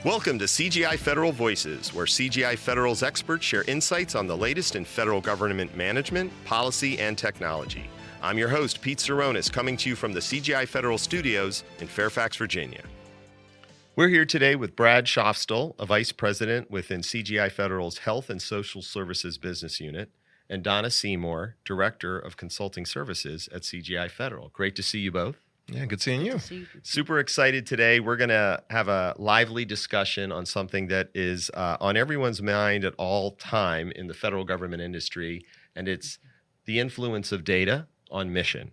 Welcome to CGI Federal Voices, where CGI Federal's experts share insights on the latest in federal government management, policy, and technology. I'm your host, Pete Tseronis, coming to you from the CGI Federal Studios in Fairfax, Virginia. We're here today with Brad Schoffstall, a vice president within CGI Federal's Health and Social Services Business Unit, and Donna Seymour, director of consulting services at CGI Federal. Great to see you both. Yeah, good seeing you. Super excited today. We're going to have a lively discussion on something that is on everyone's mind at all time in the federal government industry, and it's the influence of data on mission.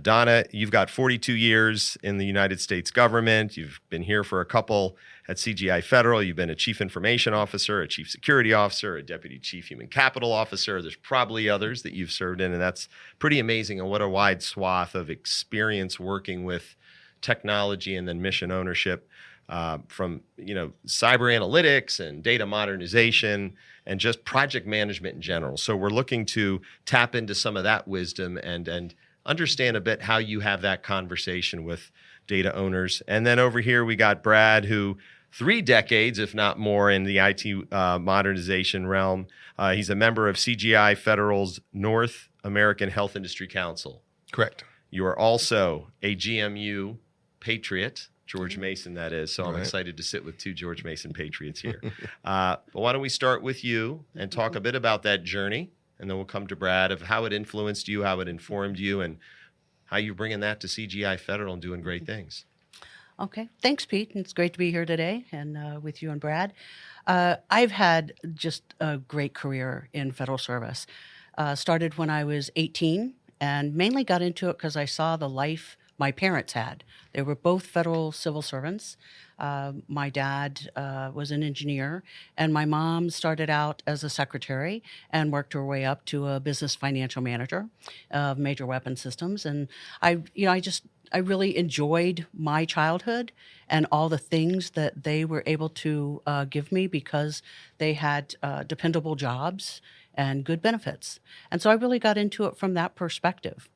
Donna, you've got 42 years in the United States government. You've been here for a couple at CGI Federal. You've been a chief information officer, a chief security officer, a deputy chief human capital officer. There's probably others that you've served in, and that's pretty amazing. And what a wide swath of experience working with technology and then mission ownership from cyber analytics and data modernization and just project management in general. So we're looking to tap into some of that wisdom and understand a bit how you have that conversation with data owners. And then over here, we got Brad, who 3 decades, if not more, in the IT modernization realm. He's a member of CGI Federal's North American Health Industry Council. Correct. You are also a GMU patriot, George Mason, that is. So I'm excited to sit with 2 George Mason patriots here. But why don't we start with you and talk a bit about that journey? And then we'll come to Brad of how it influenced you, how it informed you, and how you're bringing that to CGI Federal and doing great things. Okay. Thanks, Pete. It's great to be here today and with you and Brad. I've had just a great career in federal service. Started when I was 18 and mainly got into it because I saw the life my parents had. They were both federal civil servants. My dad was an engineer, and my mom started out as a secretary and worked her way up to a business financial manager of major weapon systems. And I really enjoyed my childhood and all the things that they were able to give me because they had dependable jobs and good benefits. And so I really got into it from that perspective.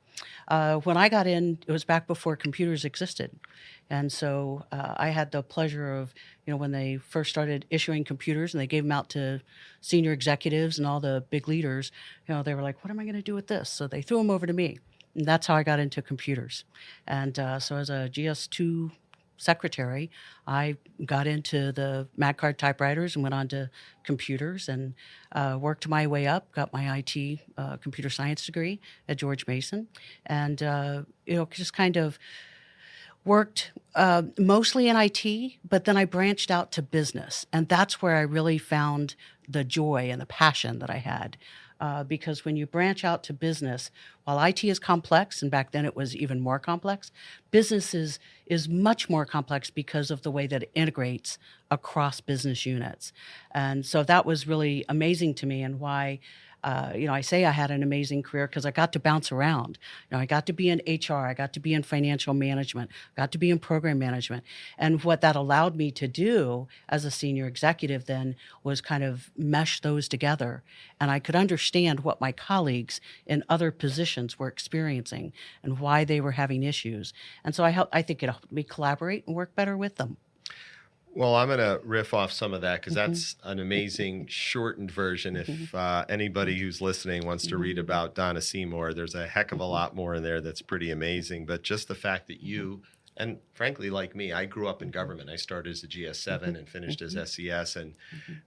When I got in, it was back before computers existed. And so I had the pleasure of, when they first started issuing computers and they gave them out to senior executives and all the big leaders, they were like, what am I going to do with this? So they threw them over to me. And that's how I got into computers. And so as a GS2 secretary, I got into the MagCard typewriters and went on to computers and worked my way up, got my IT computer science degree at George Mason, and just kind of worked mostly in IT, but then I branched out to business, and that's where I really found the joy and the passion that I had. Because when you branch out to business, while IT is complex, and back then it was even more complex, business is much more complex because of the way that it integrates across business units. And so that was really amazing to me, and why I say I had an amazing career because I got to bounce around. I got to be in HR, I got to be in financial management, got to be in program management. And what that allowed me to do as a senior executive then was kind of mesh those together. And I could understand what my colleagues in other positions were experiencing and why they were having issues. And so I think it helped me collaborate and work better with them. Well, I'm going to riff off some of that because that's an amazing shortened version. If anybody who's listening wants to read about Donna Seymour, there's a heck of a lot more in there that's pretty amazing. But just the fact that you, and frankly, like me, I grew up in government. I started as a GS7 and finished as SES. And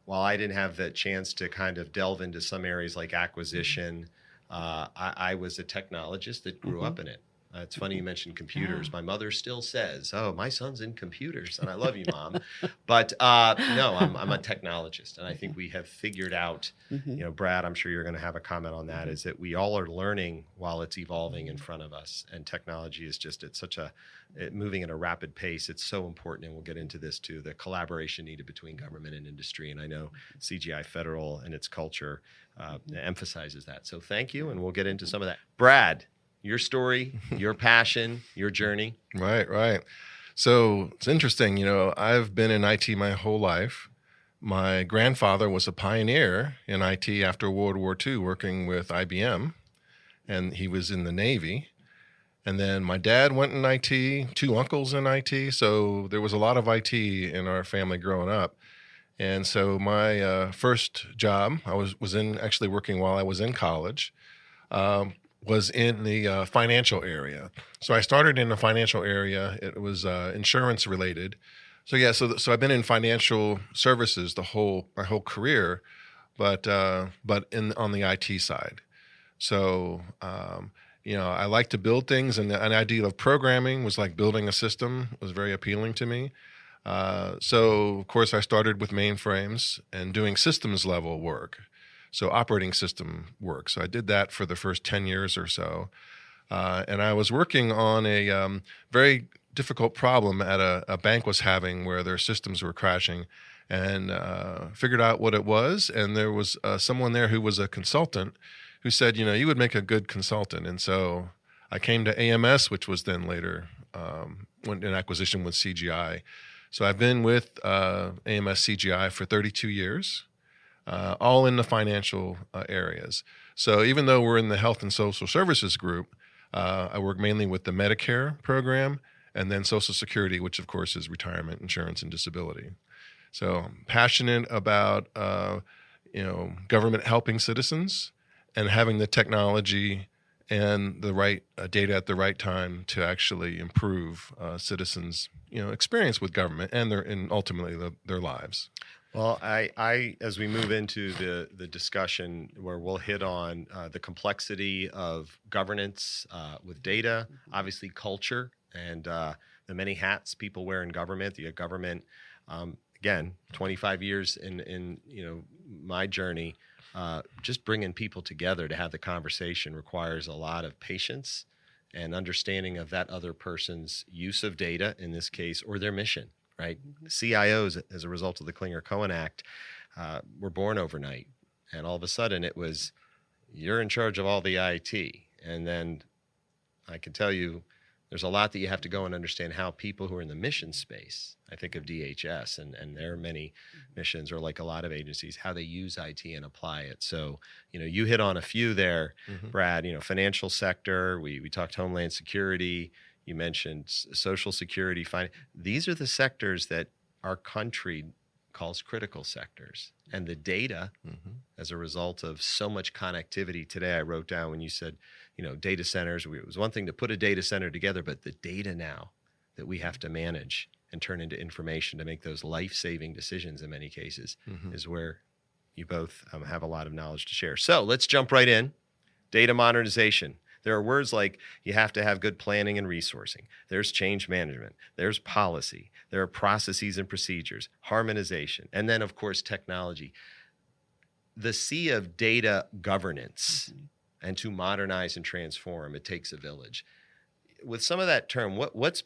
while I didn't have the chance to kind of delve into some areas like acquisition, I was a technologist that grew up in it. It's funny you mentioned computers. My mother still says, "Oh, my son's in computers," and I love you, Mom. But no, I'm a technologist, and I think we have figured out. Brad, I'm sure you're going to have a comment on that. Is that we all are learning while it's evolving in front of us, and technology is just moving at a rapid pace. It's so important, and we'll get into this too. The collaboration needed between government and industry, and I know CGI Federal and its culture emphasizes that. So thank you, and we'll get into some of that. Brad, your story, your passion, your journey. Right. So it's interesting. I've been in IT my whole life. My grandfather was a pioneer in IT after World War II, working with IBM, and he was in the Navy. And then my dad went in IT, two uncles in IT. So there was a lot of IT in our family growing up. And so my first job, I was in actually working while I was in college, was in the financial area. So I started in the financial area. It was insurance related. So yeah, so I've been in financial services my whole career, but on the IT side. So I like to build things, and an idea of programming was like building a system was very appealing to me. So of course I started with mainframes and doing systems level work. So operating system work. So I did that for the first 10 years or so. And I was working on a very difficult problem at a bank was having where their systems were crashing, and figured out what it was. And there was someone there who was a consultant who said, you would make a good consultant. And so I came to AMS, which was then later went in acquisition with CGI. So I've been with AMS CGI for 32 years. All in the financial areas. So even though we're in the health and social services group, I work mainly with the Medicare program and then Social Security, which of course is retirement insurance and disability. So I'm passionate about government helping citizens and having the technology and the right data at the right time to actually improve citizens' experience with government and ultimately their lives. Well, I as we move into the discussion where we'll hit on the complexity of governance with data, obviously culture, and the many hats people wear in government. The government, again, 25 years in my journey, just bringing people together to have the conversation requires a lot of patience and understanding of that other person's use of data, in this case, or their mission. Right? CIOs, as a result of the Klinger-Cohen Act, were born overnight. And all of a sudden it was, you're in charge of all the IT. And then I can tell you, there's a lot that you have to go and understand how people who are in the mission space, I think of DHS and their many missions, or like a lot of agencies, how they use IT and apply it. So, you hit on a few there, Brad, financial sector, we talked Homeland Security, you mentioned Social Security. These are the sectors that our country calls critical sectors. And the data, as a result of so much connectivity today, I wrote down when you said, data centers, it was one thing to put a data center together, but the data now that we have to manage and turn into information to make those life-saving decisions in many cases is where you both have a lot of knowledge to share. So let's jump right in. Data modernization. There are words like you have to have good planning and resourcing. There's change management. There's policy. There are processes and procedures, harmonization, and then, of course, technology. The sea of data governance, and to modernize and transform, it takes a village. With some of that term, what's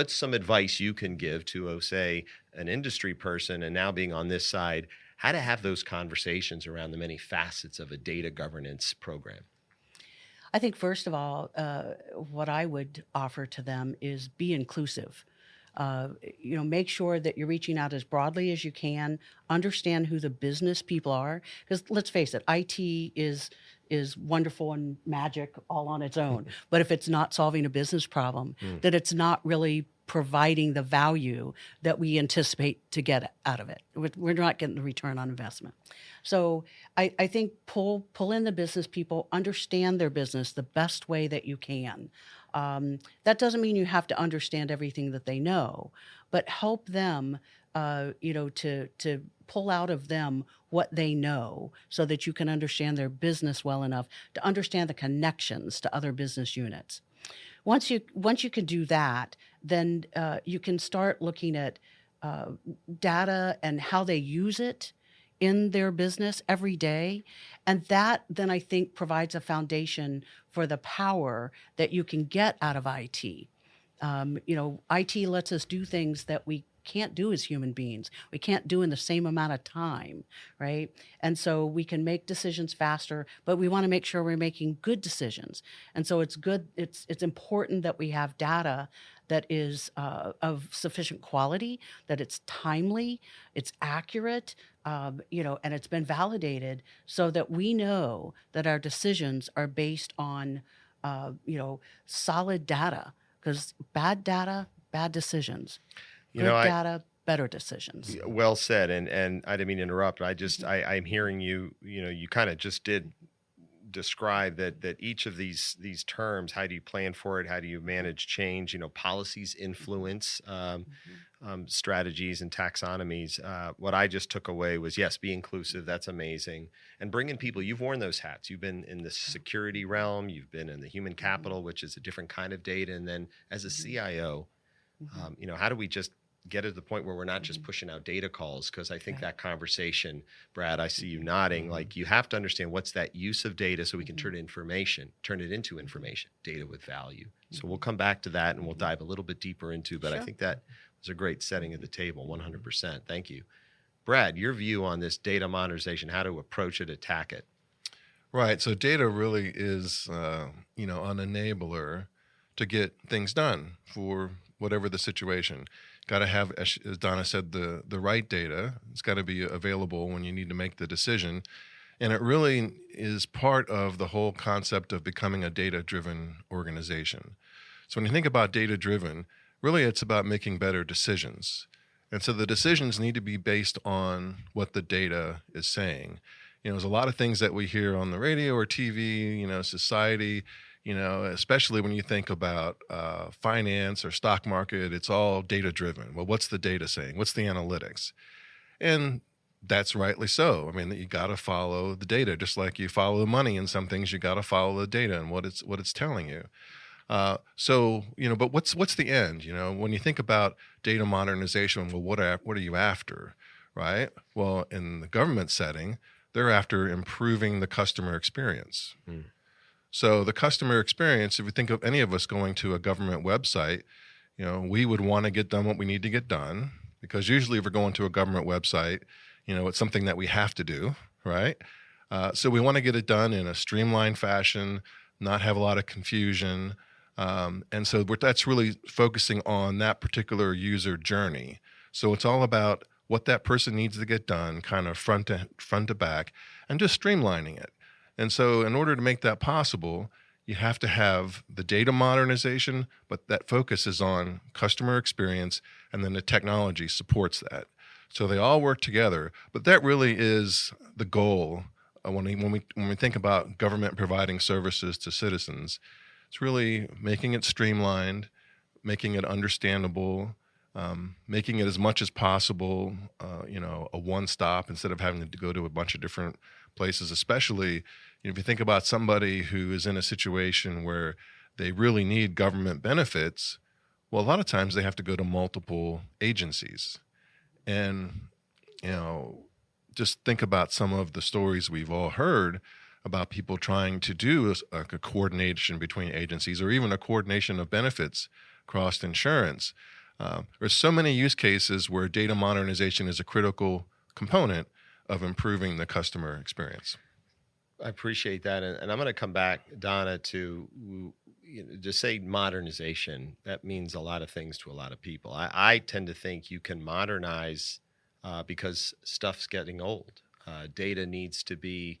some advice you can give to, say, an industry person, and now being on this side, how to have those conversations around the many facets of a data governance program? I think, first of all, what I would offer to them is be inclusive. Make sure that you're reaching out as broadly as you can, understand who the business people are. Because let's face it, IT is wonderful and magic all on its own. But if it's not solving a business problem, then it's not really providing the value that we anticipate to get out of it. We're not getting the return on investment. So I think pull in the business people, understand their business the best way that you can. That doesn't mean you have to understand everything that they know, but help them, to pull out of them what they know so that you can understand their business well enough to understand the connections to other business units. Once you can do that, then you can start looking at data and how they use it in their business every day. And that then I think provides a foundation for the power that you can get out of IT. IT lets us do things that we can't do as human beings. We can't do in the same amount of time, right? And so we can make decisions faster, but we want to make sure we're making good decisions. And so it's important that we have data that is of sufficient quality, that it's timely, it's accurate, and it's been validated so that we know that our decisions are based on solid data, because bad data, bad decisions. You Good know, data, better decisions. well said. And I didn't mean to interrupt. I'm hearing you kind of just did describe that each of these terms, how do you plan for it? How do you manage change? Policies influence strategies and taxonomies. What I just took away was, yes, be inclusive. That's amazing. And bring in people. You've worn those hats. You've been in the security realm. You've been in the human capital, which is a different kind of data. And then as a CIO, how do we just get to the point where we're not just pushing out data calls? Because I think that conversation, Brad, I see you nodding, like you have to understand what's that use of data so we can turn it into information, data with value. So we'll come back to that and we'll dive a little bit deeper into, but I think that was a great setting of the table, 100%. Thank you. Brad, your view on this data modernization, how to approach it, attack it. Right. So data really is, an enabler to get things done for whatever the situation. Got to have, as Donna said, the right data. It's got to be available when you need to make the decision. And it really is part of the whole concept of becoming a data-driven organization. So when you think about data-driven, really it's about making better decisions. And so the decisions need to be based on what the data is saying. There's a lot of things that we hear on the radio or TV, society, especially when you think about finance or stock market, it's all data-driven. Well, what's the data saying? What's the analytics? And that's rightly so. I mean, you got to follow the data, just like you follow the money in some things. You got to follow the data and what it's telling you. But what's the end? When you think about data modernization, well, what are you after, right? Well, in the government setting, they're after improving the customer experience. So the customer experience, if you think of any of us going to a government website, we would want to get done what we need to get done, because usually if we're going to a government website, it's something that we have to do, right? So we want to get it done in a streamlined fashion, not have a lot of confusion. And so that's really focusing on that particular user journey. So it's all about what that person needs to get done, kind of front to back, and just streamlining it. And so in order to make that possible, you have to have the data modernization, but that focus is on customer experience, and then the technology supports that. So they all work together, but that really is the goal when we think about government providing services to citizens. It's really making it streamlined, making it understandable, making it as much as possible, a one-stop instead of having to go to a bunch of different places, especially if you think about somebody who is in a situation where they really need government benefits. Well, a lot of times they have to go to multiple agencies. And, just think about some of the stories we've all heard about people trying to do a coordination between agencies, or even a coordination of benefits across insurance. There's so many use cases where data modernization is a critical component of improving the customer experience. I appreciate that. And I'm going to come back, Donna, to say modernization. That means a lot of things to a lot of people. I tend to think you can modernize because stuff's getting old. Data needs to be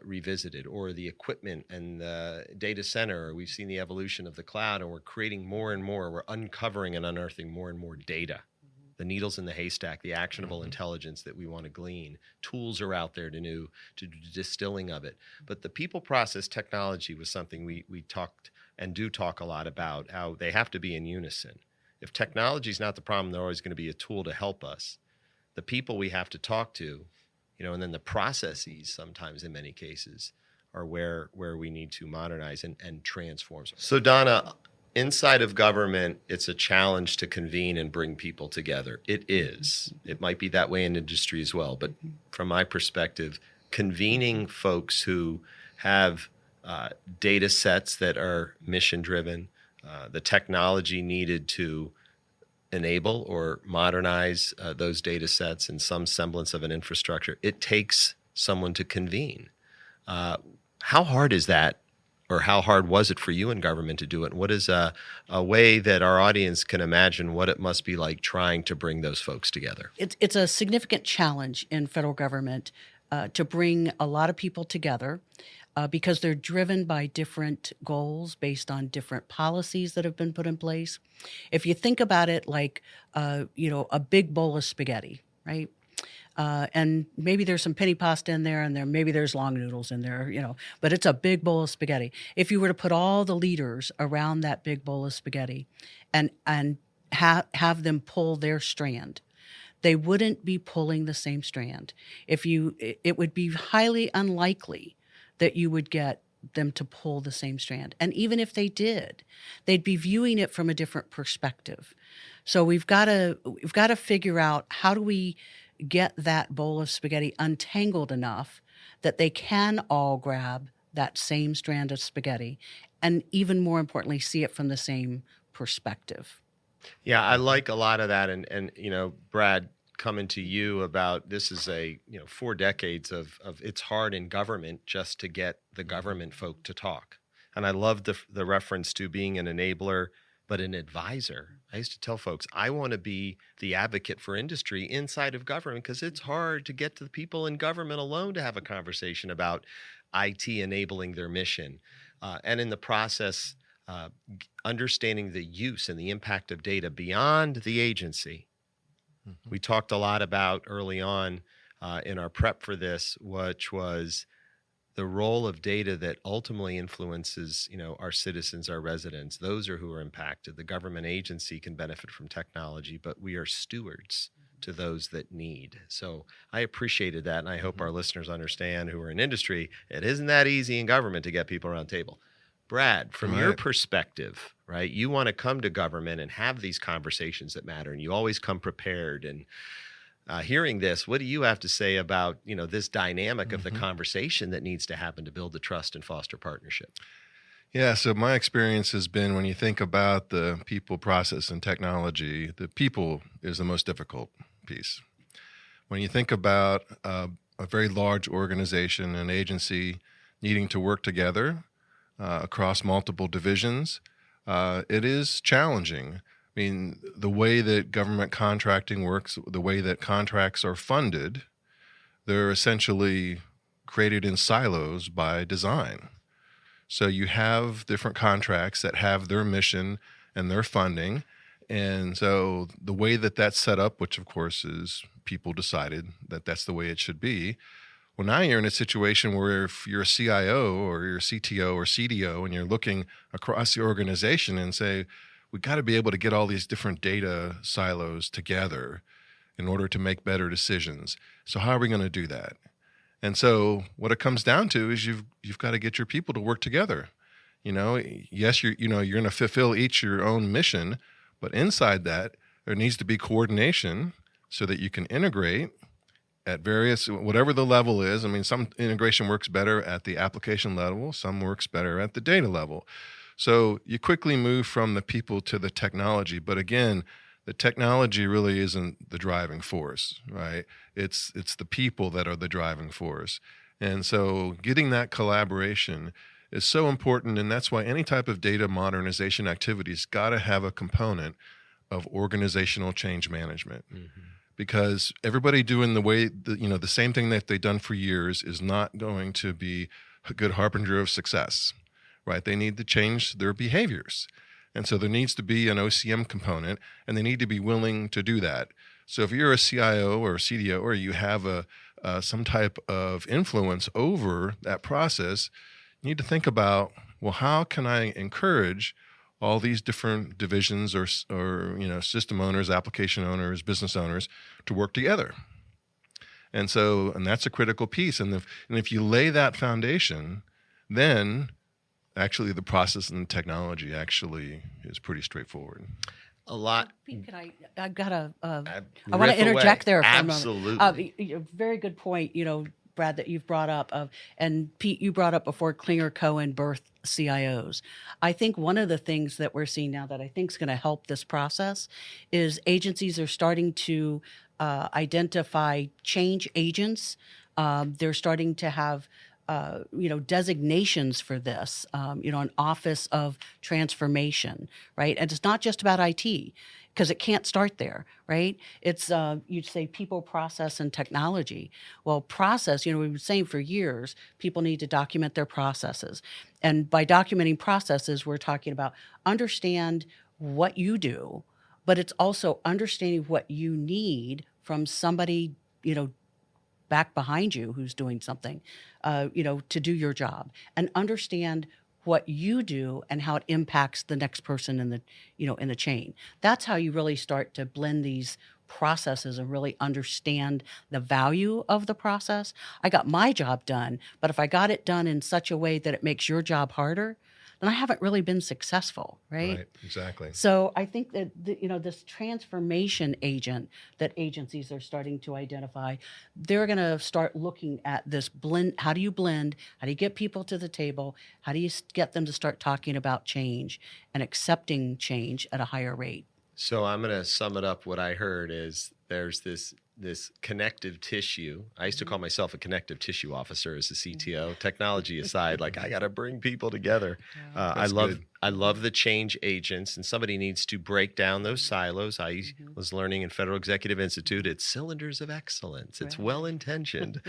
revisited, or the equipment and the data center. We've seen the evolution of the cloud, and we're creating more and more. We're uncovering and unearthing more and more data. The needles in the haystack, the actionable intelligence that we want to glean. Tools are out there to do distilling of it. But the people process technology was something we talked and do talk a lot about, how they have to be in unison. If technology is not the problem, they're always going to be a tool to help us. The people we have to talk to, and then the processes sometimes in many cases are where we need to modernize and transform. So Donna, inside of government, it's a challenge to convene and bring people together. It is. It might be that way in industry as well. But from my perspective, convening folks who have data sets that are mission driven, the technology needed to enable or modernize those data sets in some semblance of an infrastructure, it takes someone to convene. How hard is that? Or how hard was it for you in government to do it? What is a way that our audience can imagine what it must be like trying to bring those folks together? It's a significant challenge in federal government to bring a lot of people together. because they're driven by different goals based on different policies that have been put in place. If you think about it like, a big bowl of spaghetti, right? And maybe there's some penny pasta in there, and maybe there's long noodles in there, but it's a big bowl of spaghetti. If you were to put all the leaders around that big bowl of spaghetti and have them pull their strand, they wouldn't be pulling the same strand. It would be highly unlikely that you would get them to pull the same strand. And even if they did, they'd be viewing it from a different perspective. So we've got to figure out, how do we get that bowl of spaghetti untangled enough that they can all grab that same strand of spaghetti, and even more importantly, see it from the same perspective. Yeah, I like a lot of that. And Brad, coming to you about, this is 4 decades of it's hard in government just to get the government folk to talk. And I love the reference to being an enabler, but an advisor. I used to tell folks, I want to be the advocate for industry inside of government, because it's hard to get to the people in government alone to have a conversation about IT enabling their mission. And in the process, understanding the use and the impact of data beyond the agency. Mm-hmm. We talked a lot about early on in our prep for this, which was the role of data that ultimately influences, our citizens, our residents. Those are who are impacted. The government agency can benefit from technology, but we are stewards to those that need. So I appreciated that, and I hope our listeners understand, who are in industry, it isn't that easy in government to get people around the table. Brad, from your perspective, right, you want to come to government and have these conversations that matter, and you always come prepared. And hearing this, what do you have to say about, this dynamic of the conversation that needs to happen to build the trust and foster partnership? Yeah, so my experience has been, when you think about the people, process, and technology, the people is the most difficult piece. When you think about a very large organization, an agency needing to work together across multiple divisions, it is challenging. I mean, the way that government contracting works, the way that contracts are funded, they're essentially created in silos by design. So you have different contracts that have their mission and their funding. And so the way that that's set up, which of course is people decided that that's the way it should be. Well, now you're in a situation where, if you're a CIO or you're a CTO or CDO, and you're looking across the organization and say, we've got to be able to get all these different data silos together in order to make better decisions. So how are we going to do that? And so what it comes down to is you've got to get your people to work together. Yes, you're going to fulfill each your own mission, but inside that, there needs to be coordination so that you can integrate at various, whatever the level is. I mean, some integration works better at the application level, some works better at the data level. So you quickly move from the people to the technology. But again, the technology really isn't the driving force, right? It's the people that are the driving force. And so getting that collaboration is so important. And that's why any type of data modernization activity's got to have a component of organizational change management. Mm-hmm. Because everybody doing the same thing that they've done for years is not going to be a good harbinger of success, right? They need to change their behaviors. And so there needs to be an OCM component, and they need to be willing to do that. So if you're a CIO or a CDO, or you have some type of influence over that process, you need to think about, well, how can I encourage all these different divisions or system owners, application owners, business owners to work together? And that's a critical piece. And if you lay that foundation, then actually the process and the technology actually is pretty straightforward. A lot. Pete, I want to interject there for Absolutely. a moment. Very good point, Brad, that you've brought up, and Pete, you brought up before Klinger Cohen birth CIOs. I think one of the things that we're seeing now that I think is going to help this process is agencies are starting to identify change agents. They're starting to have designations for this, an office of transformation, right? And it's not just about IT because it can't start there, right? It's, you'd say people, process, and technology. Well, process, we've been saying for years, people need to document their processes. And by documenting processes, we're talking about understand what you do, but it's also understanding what you need from somebody, back behind you who's doing something, to do your job, and understand what you do and how it impacts the next person in the chain. That's how you really start to blend these processes and really understand the value of the process. I got my job done, but if I got it done in such a way that it makes your job harder, then I haven't really been successful, right? Right, exactly. So I think that this transformation agent that agencies are starting to identify, they're going to start looking at this blend. How do you blend? How do you get people to the table? How do you get them to start talking about change and accepting change at a higher rate? So I'm going to sum it up. What I heard is there's this connective tissue. I used to call myself a connective tissue officer as a CTO. Technology aside, like I got to bring people together. I love the change agents, and somebody needs to break down those silos. I was learning in Federal Executive Institute, it's cylinders of excellence. It's well intentioned,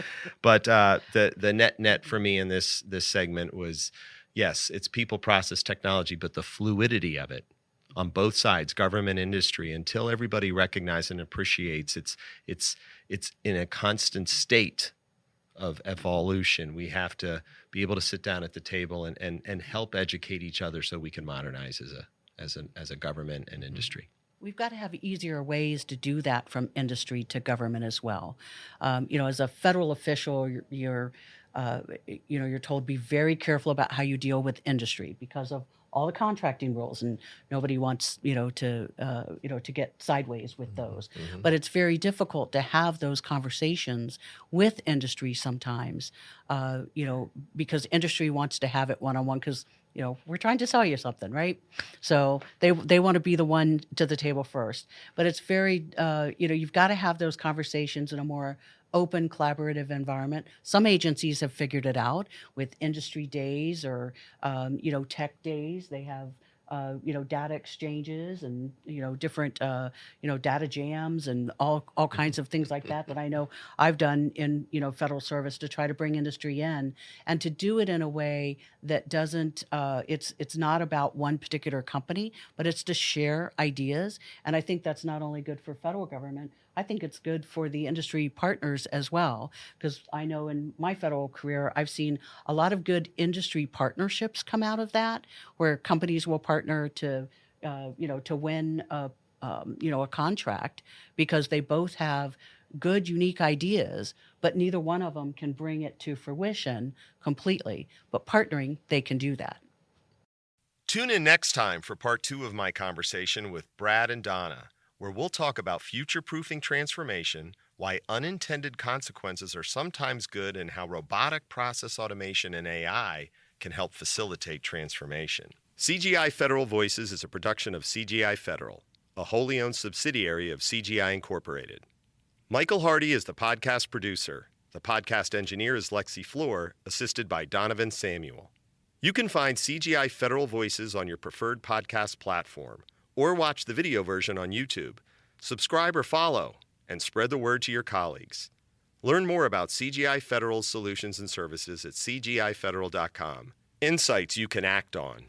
but the net for me in this segment was, yes, it's people, process, technology, but the fluidity of it on both sides, government, industry, until everybody recognizes and appreciates it's in a constant state of evolution. We have to be able to sit down at the table and help educate each other so we can modernize as a government and industry. We've got to have easier ways to do that from industry to government as well. As a federal official, you're told be very careful about how you deal with industry because of all the contracting rules, and nobody wants to get sideways with those. But it's very difficult to have those conversations with industry sometimes, because industry wants to have it one-on-one because we're trying to sell you something, right? So they want to be the one to the table first. But it's very you've got to have those conversations in a more open, collaborative environment. Some agencies have figured it out with industry days or, tech days. They have, data exchanges and, different, data jams and all kinds of things like that I know I've done in, federal service to try to bring industry in and to do it in a way that doesn't, it's not about one particular company, but it's to share ideas. And I think that's not only good for federal government, I think it's good for the industry partners as well, because I know in my federal career, I've seen a lot of good industry partnerships come out of that, where companies will partner to win a contract because they both have good, unique ideas, but neither one of them can bring it to fruition completely. But partnering, they can do that. Tune in next time for part 2 of my conversation with Brad and Donna, where we'll talk about future-proofing transformation, why unintended consequences are sometimes good, and how robotic process automation and AI can help facilitate transformation. CGI Federal Voices is a production of CGI Federal, a wholly owned subsidiary of CGI Incorporated. Michael Hardy is the podcast producer. The podcast engineer is Lexie Floor, assisted by Donovan Samuel. You can find CGI Federal Voices on your preferred podcast platform, or watch the video version on YouTube. Subscribe or follow, and spread the word to your colleagues. Learn more about CGI Federal's solutions and services at cgifederal.com. Insights you can act on.